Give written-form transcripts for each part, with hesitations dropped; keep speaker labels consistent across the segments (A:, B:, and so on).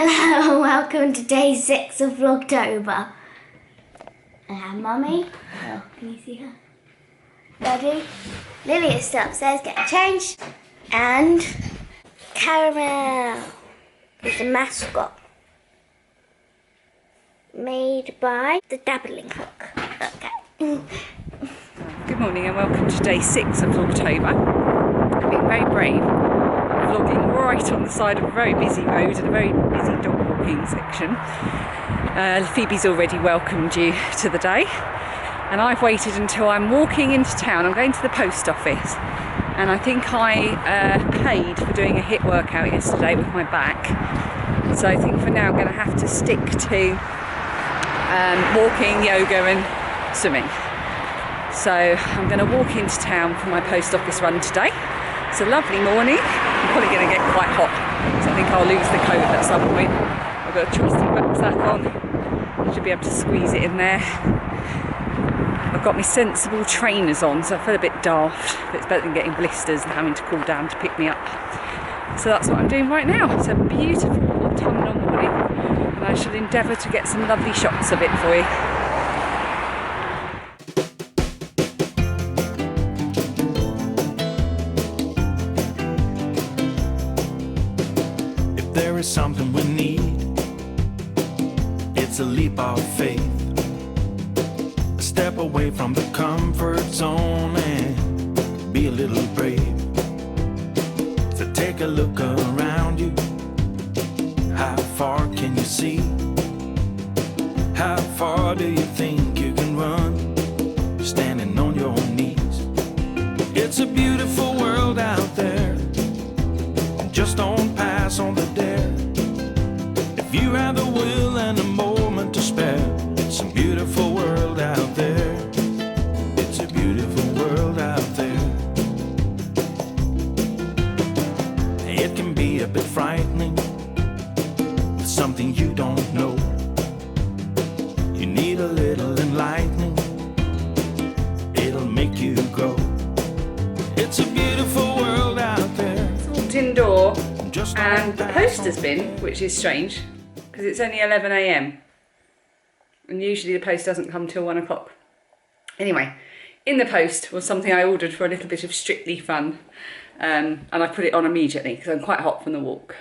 A: Hello and welcome to day 6 of Vlogtober. And Mummy, oh, can you see her? Daddy, Lily is still upstairs getting changed. And Caramel is the mascot. Made by the Dabbling Hook. Okay.
B: Good morning and welcome to day 6 of Vlogtober. I've been very brave, vlogging right on the side of a very busy road and a very busy dog walking section. Phoebe's already welcomed you to the day, and I've waited until I'm walking into town. I'm going to the post office, and I think I paid for doing a HIIT workout yesterday with my back. So I think for now I'm going to have to stick to walking, yoga and swimming. So I'm going to walk into town for my post office run today. It's a lovely morning. I'm probably going to get quite hot, so I think I'll lose the coat at some point. I've got a trusty rucksack on. I should be able to squeeze it in there. I've got my sensible trainers on, so I feel a bit daft, but it's better than getting blisters and having to call down to pick me up. So that's what I'm doing right now. It's a beautiful autumnal morning, and I shall endeavour to get some lovely shots of it for you.
C: There is something we need. It's a leap of faith, a step away from the comfort zone and be a little brave. So take a look around you. How far can you see? How far do you think you can run standing on your knees? It's a beautiful world out there. Just don't pass on the dare. If you have the will and a moment to spare, it's a beautiful world out there. It's a beautiful world out there. It can be a bit frightening, something you don't know. You need a little enlightening. It'll make you grow. It's a beautiful world out there.
B: Indoor, and the post has been, which is strange because it's only 11 AM and usually the post doesn't come till 1 o'clock. Anyway, in the post was something I ordered for a little bit of Strictly fun, and I put it on immediately because I'm quite hot from the walk.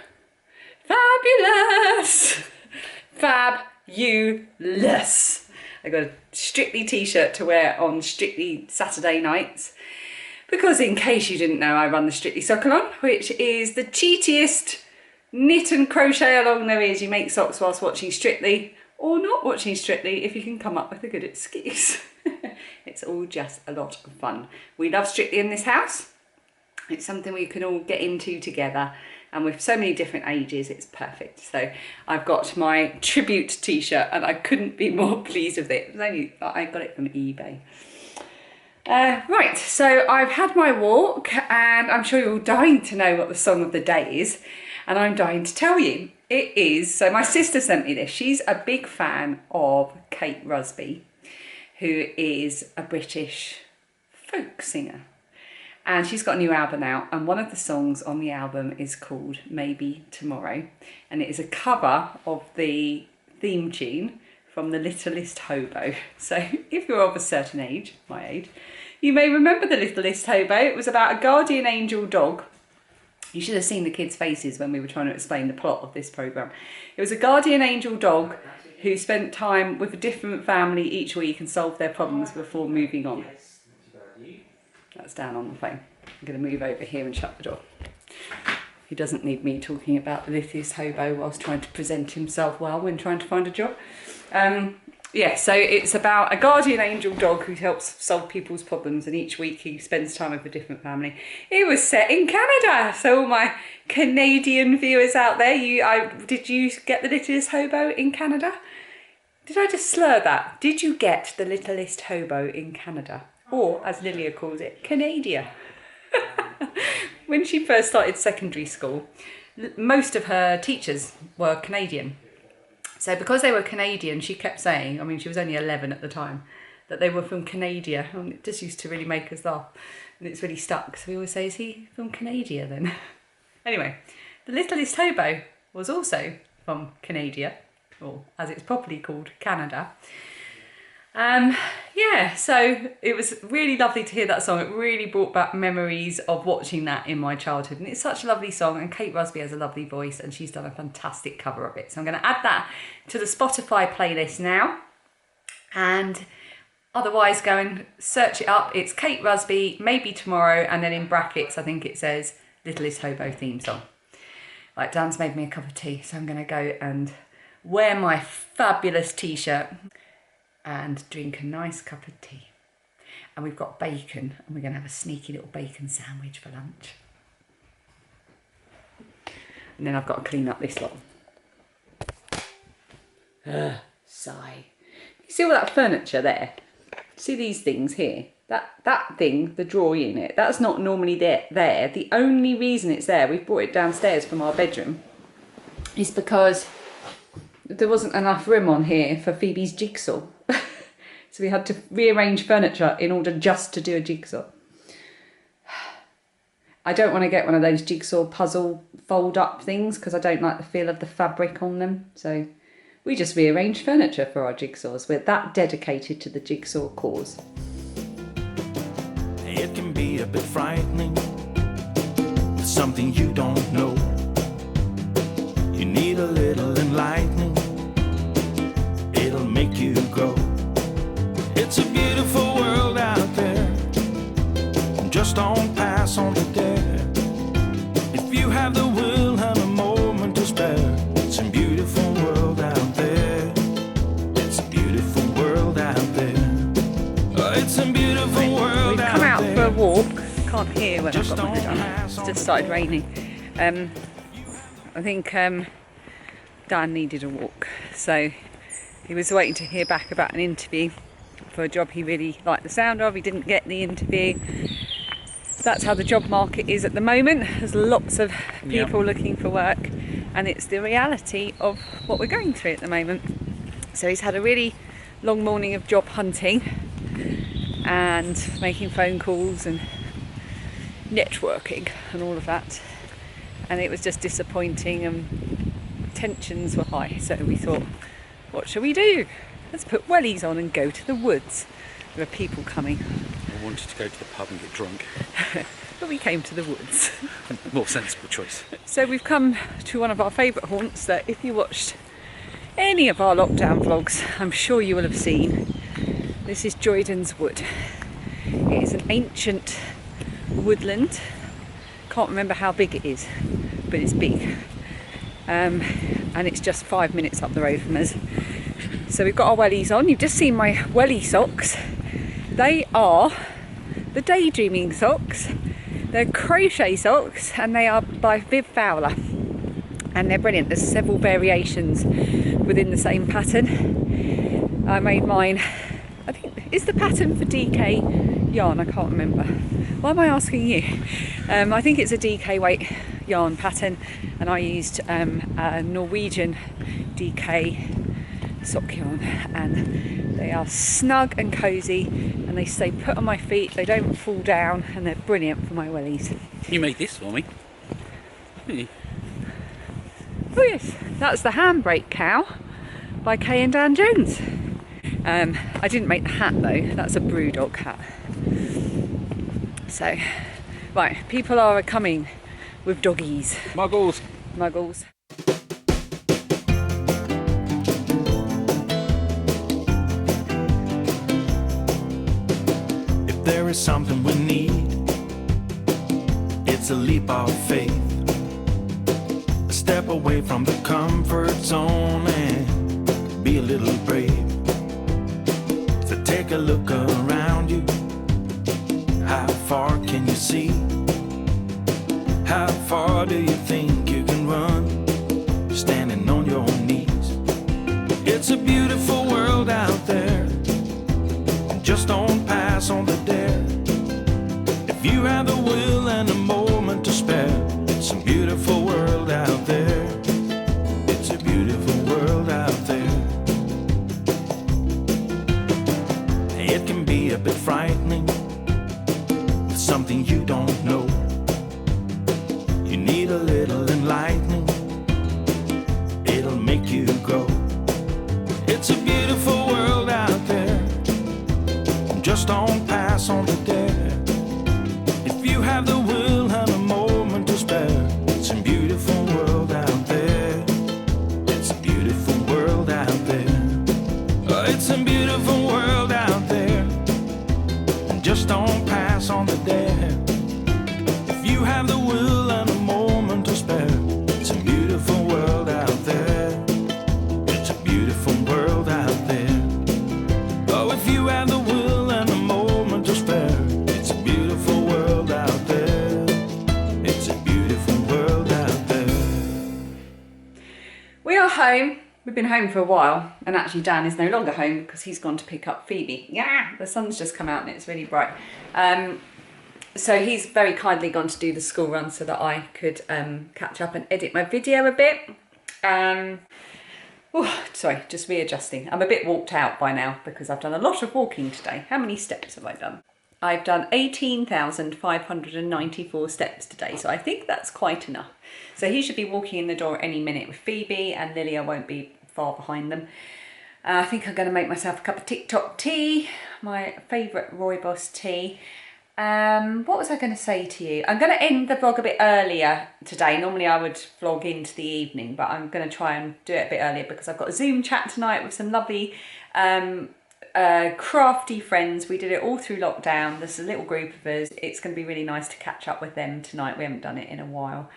B: Fabulous! Fab-U-Lous! I got a Strictly t-shirt to wear on Strictly Saturday nights. Because in case you didn't know, I run the Strictly Sock Along, which is the cheatiest knit and crochet along there is. You make socks whilst watching Strictly, or not watching Strictly if you can come up with a good excuse. It's all just a lot of fun. We love Strictly in this house. It's something we can all get into together, and with so many different ages, it's perfect. So I've got my tribute t-shirt, and I couldn't be more pleased with it. It was only, I got it from eBay. Right, so I've had my walk and I'm sure you're all dying to know what the song of the day is, and I'm dying to tell you. It is, so my sister sent me this. She's a big fan of Kate Rusby, who is a British folk singer, and she's got a new album out, and one of the songs on the album is called Maybe Tomorrow, and it is a cover of the theme tune from the Littlest Hobo. So if you're of a certain age, my age, you may remember the Littlest Hobo. It was about a guardian angel dog. You should have seen the kids' faces when we were trying to explain the plot of this programme. It was a guardian angel dog who spent time with a different family each week and solved their problems before moving on. That's down on the phone. I'm going to move over here and shut the door. He doesn't need me talking about the Littlest Hobo whilst trying to present himself well when trying to find a job. Yeah, so it's about a guardian angel dog who helps solve people's problems, and each week he spends time with a different family. It was set in Canada, so all my Canadian viewers out there, did you get the Littlest Hobo in Canada? Did I just slur that? Did you get the Littlest Hobo in Canada? Or, as Lilia calls it, Canadia. When she first started secondary school, most of her teachers were Canadian. So because they were Canadian, she kept saying, I mean, she was only 11 at the time, that they were from Canada. And it just used to really make us laugh. And it's really stuck. So we always say, is he from Canada then? Anyway, the Littlest Hobo was also from Canada, or as it's properly called, Canada. Yeah, so it was really lovely to hear that song. It really brought back memories of watching that in my childhood, and it's such a lovely song, and Kate Rusby has a lovely voice and she's done a fantastic cover of it. So I'm going to add that to the Spotify playlist now, and otherwise go and search it up. It's Kate Rusby, Maybe Tomorrow, and then in brackets I think it says Littlest Hobo theme song. Right, Dan's made me a cup of tea, so I'm going to go and wear my fabulous t-shirt and drink a nice cup of tea. And we've got bacon, and we're going to have a sneaky little bacon sandwich for lunch. And then I've got to clean up this lot. Sigh. You see all that furniture there? See these things here? That thing, the drawer unit, that's not normally there. The only reason it's there, we've brought it downstairs from our bedroom, is because there wasn't enough room on here for Phoebe's jigsaw. So we had to rearrange furniture in order just to do a jigsaw. I don't want to get one of those jigsaw puzzle fold up things because I don't like the feel of the fabric on them. So we just rearrange furniture for our jigsaws. We're that dedicated to the jigsaw cause.
C: It can be a bit frightening, something you don't know. You need a little enlightening, it'll make you grow. It's a beautiful world out there, just don't pass on the dare. If you have the will and a moment to spare, it's a beautiful world out there. It's a beautiful world out there. Oh, it's a beautiful world out there.
B: We've come out for a walk. Can't hear when I've got my hood on. It's just started raining. I think Dan needed a walk, so he was waiting to hear back about an interview for a job he really liked the sound of. He didn't get the interview. That's how the job market is at the moment. There's lots of people looking for work, and it's the reality of what we're going through at the moment. So he's had a really long morning of job hunting and making phone calls and networking and all of that, and it was just disappointing and tensions were high. So we thought, what shall we do? Let's put wellies on and go to the woods. There are people coming.
D: I wanted to go to the pub and get drunk.
B: But we came to the woods.
D: More sensible choice.
B: So we've come to one of our favourite haunts that if you watched any of our lockdown vlogs, I'm sure you will have seen. This is Joyden's Wood. It is an ancient woodland. Can't remember how big it is, but it's big. And it's just 5 minutes up the road from us. So we've got our wellies on. You've just seen my welly socks. They are the daydreaming socks. They're crochet socks, and they are by Viv Fowler. And they're brilliant. There's several variations within the same pattern. I made mine, I think, is the pattern for DK yarn? I can't remember. Why am I asking you? I think it's a DK weight yarn pattern, and I used a Norwegian DK sock yarn, and they are snug and cosy, and they stay put on my feet, they don't fall down, and they're brilliant for my wellies.
D: You made this for me. Didn't you?
B: Oh yes, that's the Handbrake Cow by Kay and Dan Jones. I didn't make the hat though, that's a Brewdog hat. So, right, people are coming with doggies.
D: Muggles.
B: Muggles.
C: If there is something we need, it's a leap of faith. A step away from the comfort zone and be a little brave. So take a look around you. How far can you see? How far do you think you can run? Standing on your knees. It's a beautiful world out there. Just don't pass on the dare. If you have the will and a moment to spare, it's a beautiful world out there. It's a beautiful world out there. It can be a bit frightening, something you don't know. You need a little enlightening,
B: home. We've been home for a while, and actually Dan is no longer home because he's gone to pick up Phoebe. Yeah, the sun's just come out and it's really bright. So he's very kindly gone to do the school run so that I could catch up and edit my video a bit. Sorry, just readjusting. I'm a bit walked out by now because I've done a lot of walking today. How many steps have I done? I've done 18,594 steps today, so I think that's quite enough. So he should be walking in the door any minute with Phoebe, and Lilia won't be far behind them. I think I'm going to make myself a cup of TikTok tea, my favourite Rooibos tea. What was I going to say to you? I'm going to end the vlog a bit earlier today. Normally I would vlog into the evening, but I'm going to try and do it a bit earlier because I've got a Zoom chat tonight with some lovely crafty friends. We did it all through lockdown. There's a little group of us. It's going to be really nice to catch up with them tonight. We haven't done it in a while.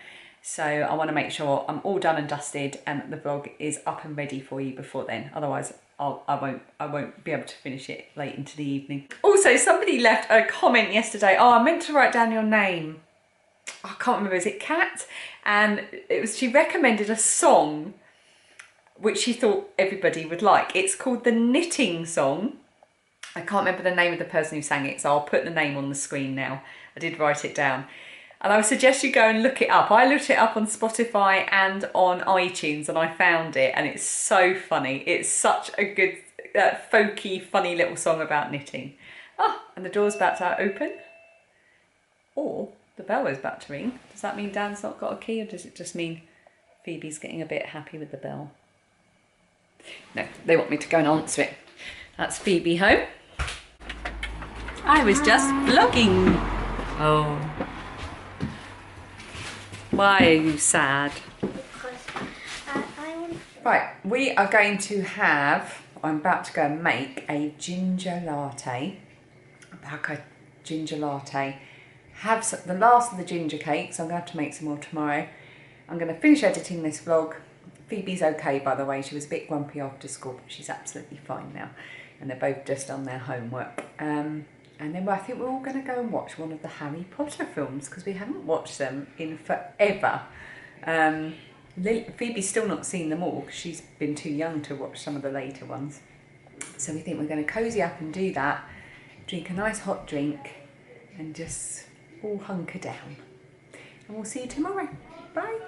B: So I want to make sure I'm all done and dusted and the vlog is up and ready for you before then. Otherwise I won't be able to finish it late into the evening. Also, somebody left a comment yesterday. Oh, I meant to write down your name. I can't remember, is it Kat? And she recommended a song which she thought everybody would like. It's called The Knitting Song. I can't remember the name of the person who sang it, so I'll put the name on the screen now. I did write it down. And I would suggest you go and look it up. I looked it up on Spotify and on iTunes and I found it, and it's so funny. It's such a good, folky, funny little song about knitting. Oh, and the door's about to open. Or the bell is about to ring. Does that mean Dan's not got a key, or does it just mean Phoebe's getting a bit happy with the bell? No, they want me to go and answer it. That's Phoebe home. I was just vlogging. Oh. Why are you sad?
A: Because I want...
B: Right, we are going to have, I'm about to go and make a ginger latte. A ginger latte. Have the last of the ginger cakes. I'm going to have to make some more tomorrow. I'm going to finish editing this vlog. Phoebe's okay, by the way. She was a bit grumpy after school, but she's absolutely fine now. And they're both just on their homework. And then I think we're all going to go and watch one of the Harry Potter films because we haven't watched them in forever. Phoebe's still not seen them all because she's been too young to watch some of the later ones. So we think we're going to cosy up and do that, drink a nice hot drink and just all hunker down. And we'll see you tomorrow. Bye.